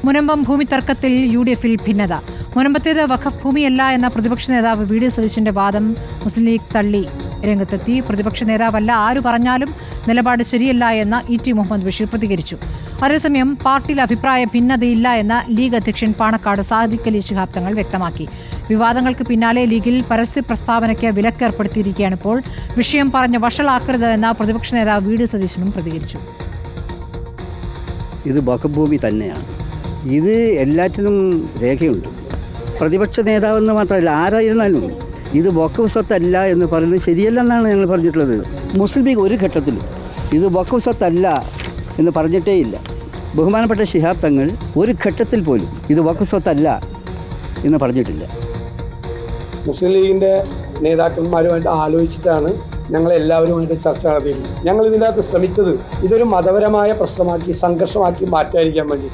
മുനമ്പം ഭൂമി തർക്കത്തിൽ UDF-ൽ ഭിന്നത. മുനമ്പത്തേത് വഖഫ് ഭൂമിയല്ല എന്ന പ്രതിപക്ഷ നേതാവ് VD സതീശന്റെ വാദം മുസ്ലിം ലീഗ് തള്ളി രംഗത്തെത്തി. പ്രതിപക്ഷ നേതാവല്ല ആരു പറഞ്ഞാലും നിലപാട് ശരിയല്ല എന്ന് ET മുഹമ്മദ് ബഷീർ പ്രതികരിച്ചു. അതേസമയം പാർട്ടിയിൽ അഭിപ്രായ ഭിന്നതയില്ല എന്ന ലീഗ് അധ്യക്ഷൻ പാണക്കാട് സാദിഖ് അലി ശിഹാബ് തങ്ങൾ വ്യക്തമാക്കി. വിവാദങ്ങൾക്ക് പിന്നാലെ ലീഗിൽ പരസ്യ പ്രസ്താവനയ്ക്ക് വിലക്കേർപ്പെടുത്തിയിരിക്കുകയാണ്. ഇപ്പോൾ വിഷയം പറഞ്ഞ് വഷളാക്കരുത് എന്ന പ്രതിപക്ഷ നേതാവ് VD സതീശനും പ്രതികരിച്ചു. ഇത് വഖഫ് ഭൂമി തന്നെയാണ്. ഇത് എല്ലാറ്റിനും രേഖയുണ്ട്. പ്രതിപക്ഷ നേതാവെന്ന് മാത്രമല്ല ആരായിരുന്നാലും ഇത് വഖഫ് സ്വത്തല്ല എന്ന് പറയുന്നത് ശരിയല്ലെന്നാണ് ഞങ്ങൾ പറഞ്ഞിട്ടുള്ളത്. മുസ്ലിം ലീഗ് ഒരു ഘട്ടത്തിലും ഇത് വഖഫ് സ്വത്തല്ല എന്ന് പറഞ്ഞിട്ടേ ഇല്ല. ബഹുമാനപ്പെട്ട ശിഹാബ് തങ്ങൾ ഒരു ഘട്ടത്തിൽ പോലും ഇത് വഖഫ് സ്വത്തല്ല എന്ന് പറഞ്ഞിട്ടില്ല. മുസ്ലിം ലീഗിൻ്റെ നേതാക്കന്മാരുമായിട്ട് ആലോചിച്ചിട്ടാണ് ഞങ്ങളെല്ലാവരുമായിട്ട് ചർച്ച നടത്തിയിരുന്നത്. ഞങ്ങൾ ഇതിനകത്ത് ശ്രമിച്ചത് ഇതൊരു മതപരമായ പ്രശ്നമാക്കി സംഘർഷമാക്കി മാറ്റാതിരിക്കാൻ വേണ്ടി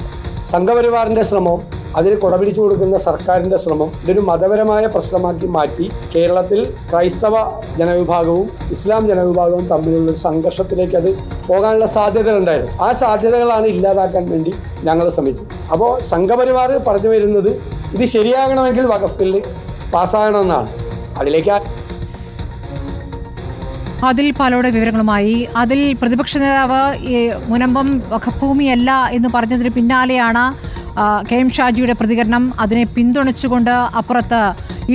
സംഘപരിവാറിൻ്റെ ശ്രമം, അതിന് കുടപിടിച്ചു കൊടുക്കുന്ന സർക്കാരിൻ്റെ ശ്രമം ഇതൊരു മതപരമായ പ്രശ്നമാക്കി മാറ്റി കേരളത്തിൽ ക്രൈസ്തവ ജനവിഭാഗവും ഇസ്ലാം ജനവിഭാഗവും തമ്മിലുള്ള സംഘർഷത്തിലേക്ക് അത് പോകാനുള്ള സാധ്യതകളുണ്ടായിരുന്നു. ആ സാധ്യതകളാണ് ഇല്ലാതാക്കാൻ വേണ്ടി ഞങ്ങൾ ശ്രമിച്ചത്. അപ്പോൾ സംഘപരിവാർ പറഞ്ഞു വരുന്നത് ഇത് ശരിയാകണമെങ്കിൽ വഖഫ് ബില്ല് പാസ്സാകണമെന്നാണ്. അതിലേക്ക് അതിൽ പാലോടെ വിവരങ്ങളുമായി. അതിൽ പ്രതിപക്ഷ നേതാവ് മുനമ്പം വഖഫ് ഭൂമിയല്ല എന്ന് പറഞ്ഞതിന് പിന്നാലെയാണ് KM ഷാജിയുടെ പ്രതികരണം. അതിനെ പിന്തുണച്ചുകൊണ്ട് അപ്പുറത്ത്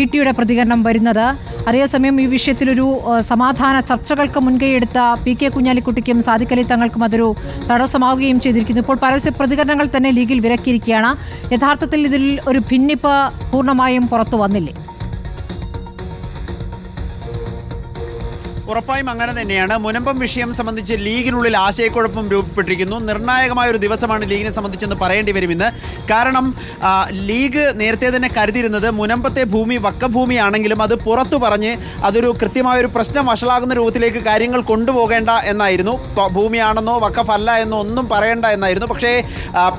ETയുടെ പ്രതികരണം വരുന്നത്. അതേസമയം ഈ വിഷയത്തിലൊരു സമാധാന ചർച്ചകൾക്ക് മുൻകൈയെടുത്ത PK കുഞ്ഞാലിക്കുട്ടിക്കും സാദിഖ് അലി തങ്ങൾക്കും അതൊരു തടസ്സമാവുകയും ചെയ്തിരിക്കുന്നു. ഇപ്പോൾ പരസ്യ പ്രതികരണങ്ങൾ തന്നെ ലീഗിൽ വിലക്കിയിരിക്കുകയാണ്. യഥാർത്ഥത്തിൽ ഇതിൽ ഒരു ഭിന്നിപ്പ് പൂർണ്ണമായും പുറത്തു വന്നില്ലേ? ഉറപ്പായും അങ്ങനെ തന്നെയാണ്. മുനമ്പം വിഷയം സംബന്ധിച്ച് ലീഗിനുള്ളിൽ ആശയക്കുഴപ്പം രൂപപ്പെട്ടിരിക്കുന്നു. നിർണായകമായ ഒരു ദിവസമാണ് ലീഗിനെ സംബന്ധിച്ചെന്ന് പറയേണ്ടി വരും ഇന്ന്. കാരണം ലീഗ് നേരത്തെ തന്നെ കരുതിയിരുന്നത് മുനമ്പത്തെ ഭൂമി വഖഫ് ഭൂമിയാണെങ്കിലും അത് പുറത്തു പറഞ്ഞ് അതൊരു കൃത്യമായൊരു പ്രശ്നം വഷളാകുന്ന രൂപത്തിലേക്ക് കാര്യങ്ങൾ കൊണ്ടുപോകേണ്ട എന്നായിരുന്നു. ഭൂമിയാണെന്നോ വഖഫ് അല്ല എന്നോ ഒന്നും പറയേണ്ട എന്നായിരുന്നു. പക്ഷേ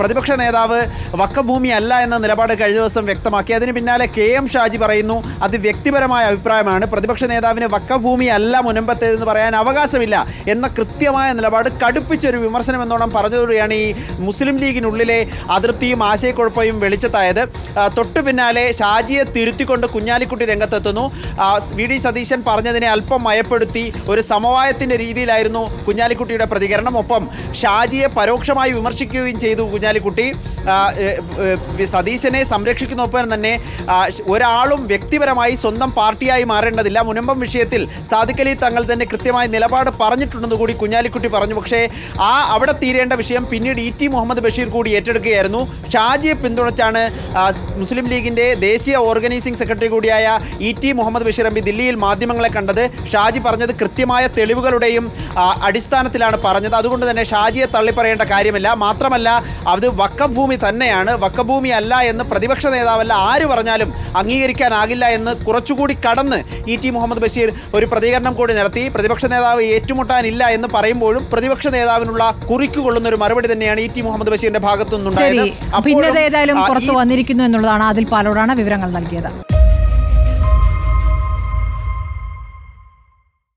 പ്രതിപക്ഷ നേതാവ് വഖഫ് ഭൂമി അല്ല എന്ന നിലപാട് കഴിഞ്ഞ ദിവസം വ്യക്തമാക്കി. അതിന് പിന്നാലെ KM ഷാജി പറയുന്നു അത് വ്യക്തിപരമായ അഭിപ്രായമാണ്, പ്രതിപക്ഷ നേതാവിന് വഖഫ് ഭൂമി അല്ല മുനമ്പത്തേതെന്ന് പറയാൻ അവകാശമില്ല എന്ന കൃത്യമായ നിലപാട് കടുപ്പിച്ചൊരു വിമർശനം എന്നോണം പറഞ്ഞതോടെയാണ് ഈ മുസ്ലിം ലീഗിനുള്ളിലെ അതിർത്തിയും ആശയക്കുഴപ്പവും വെളിച്ചത്തായത്. തൊട്ടു പിന്നാലെ ഷാജിയെ തിരുത്തിക്കൊണ്ട് കുഞ്ഞാലിക്കുട്ടി രംഗത്തെത്തുന്നു. VD സതീശൻ പറഞ്ഞതിനെ അല്പം മയപ്പെടുത്തി ഒരു സമവായത്തിൻ്റെ രീതിയിലായിരുന്നു കുഞ്ഞാലിക്കുട്ടിയുടെ പ്രതികരണം. ഒപ്പം ഷാജിയെ പരോക്ഷമായി വിമർശിക്കുകയും ചെയ്തു കുഞ്ഞാലിക്കുട്ടി. സതീശനെ സംരക്ഷിക്കുന്നൊപ്പം തന്നെ ഒരാളും വ്യക്തിപരമായി സ്വന്തം പാർട്ടിയായി മാറേണ്ടതില്ല. മുനമ്പം വിഷയത്തിൽ സാദിഖ് അലി തങ്ങൾ തന്നെ കൃത്യമായ നിലപാട് പറഞ്ഞിട്ടുണ്ടെന്ന് കൂടി കുഞ്ഞാലിക്കുട്ടി പറഞ്ഞു. പക്ഷേ അവിടെ തീരേണ്ട വിഷയം പിന്നീട് ET മുഹമ്മദ് ബഷീർ കൂടി ഏറ്റെടുക്കുകയായിരുന്നു. ഷാജിയെ പിന്തുണച്ചാണ് മുസ്ലിം ലീഗിൻ്റെ ദേശീയ ഓർഗനൈസിംഗ് സെക്രട്ടറി കൂടിയായ ET മുഹമ്മദ് ബഷീർ MP ദില്ലിയിൽ മാധ്യമങ്ങളെ കണ്ടത്. ഷാജി പറഞ്ഞത് കൃത്യമായ തെളിവുകളുടെയും അടിസ്ഥാനത്തിലാണ് പറഞ്ഞത്. അതുകൊണ്ട് തന്നെ ഷാജിയെ തള്ളിപ്പറയേണ്ട കാര്യമില്ല. മാത്രമല്ല അത് വഖഫ് ഭൂമി തന്നെയാണ്, വഖഫ് ഭൂമി അല്ല എന്ന് പ്രതിപക്ഷ നേതാവല്ല ആര് പറഞ്ഞാലും അംഗീകരിക്കാനാകില്ല എന്ന് കുറച്ചുകൂടി കടന്ന് ET മുഹമ്മദ് ബഷീർ ഒരു പ്രതികരണം കൂടി നടത്തി. പ്രതിപക്ഷ നേതാവ് ഏറ്റുമുട്ടാനില്ല എന്ന് പറയുമ്പോഴും പ്രതിപക്ഷ നേതാവിനുള്ള കുറിക്കുകൊള്ളുന്ന ഒരു മറുപടി തന്നെയാണ് ET മുഹമ്മദ് ബഷീറിന്റെ ഭാഗത്തു നിന്നുണ്ടായത്. ഭിന്നത ഏതായാലും പുറത്തു വന്നിരിക്കുന്നു എന്നുള്ളതാണ്. അതിൽ പാലോടാണ് വിവരങ്ങൾ നൽകിയത്.